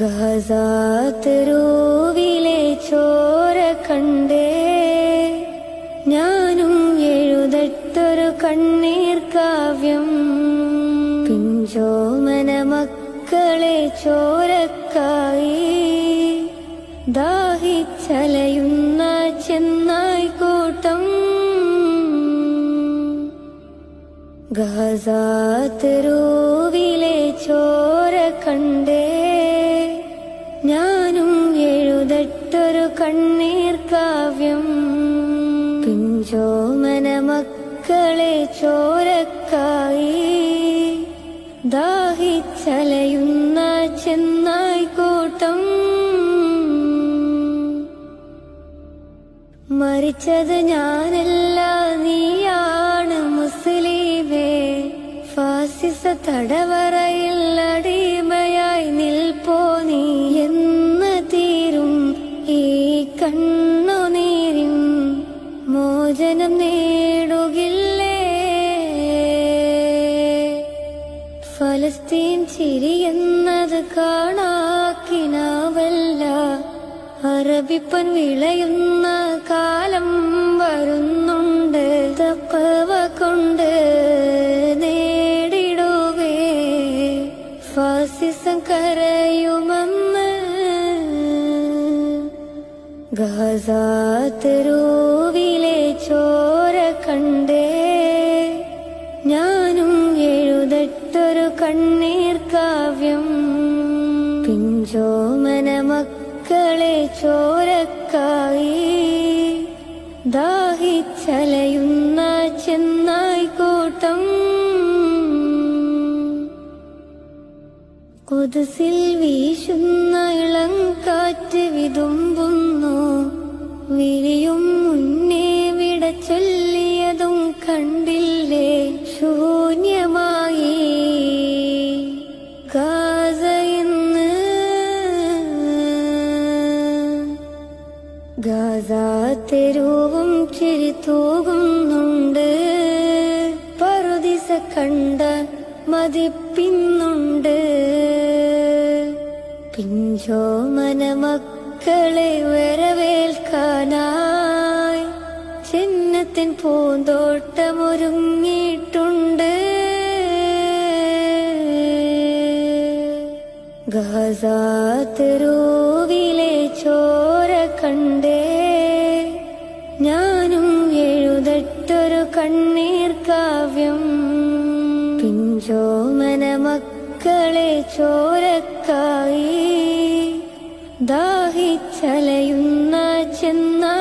ഗസാതെരുവിലെ ചോര കണ്ടേ ഞാനും എഴുതട്ടൊരു കണ്ണീർ കാവ്യം. പിഞ്ചോമന മക്കളെ ചോരക്കായി ദാഹിച്ചലയുന്ന ചെന്നായ്ക്കൂട്ടം. ഗസാതെരുവിലെ ചോര കണ്ടേ ഞാനും എഴുതട്ടൊരു കണ്ണീർ കാവ്യം. പിഞ്ചോമന മക്കളെ ചോരക്കായി ദാഹിച്ചലയുന്ന ചെന്നായ്ക്കൂട്ടം. മരിച്ചത് ഞാനല്ല, നീയാണ് മുസ്ലിമേ. ഫാസിസ തടവറയിൽ അടിമയായി നിൽപ്പോ നീ എന്ന് തീരും ഈ കണ്ണുനീരിൻ മോചനം നേടുകില്ലേ? ഫലസ്തീൻ ചിരിയെന്നത് കാണാക്കിനാവല്ല, അറബിപ്പൻ വിളയുന്ന കാലം വരുന്നുണ്ട്. തഖ്വ കൊണ്ട് നേടിടുവേ ഫാസിസം കരയുമെന്ന്. ഗസാതെരുവിലെ ചോര കണ്ടേ ഞാനും എഴുതട്ടൊരു കണ്ണീർ കാവ്യം. പിഞ്ചോമന മക്കളെ ചോരക്കായി ദാഹിച്ചലയുന്ന ചെന്നായ്ക്കൂട്ടം. ഖുദ്സിൽ വീശുന്ന ഇളം കാറ്റ് വിതുമ്പുന്നു, വിരിയും മുന്നേ വിട ചൊല്ലിയതും കണ്ടില്ലേ? ശൂന്യമായി ഗാസ ഇന്ന്. ഗസാതെരുവും ചിരിതൂകുന്നുണ്ട്, പറുദീസ കണ്ട മതിപ്പിന്നുണ്ട്. പിഞ്ചോമന മക്കളെ വരവേൽക്കാനായി ചിന്നത്തിൻ പൂന്തോട്ടമൊരുങ്ങിയിട്ടുണ്ട്. ഗസാതെരുവിലെ ചോര കണ്ടേ ഞാനും എഴുതട്ടൊരു കണ്ണീർ കാവ്യം. പിഞ്ചോമന മക്കളെ ചോരക്കായി ദാഹിച്ചലയുന്ന ചെന്നാ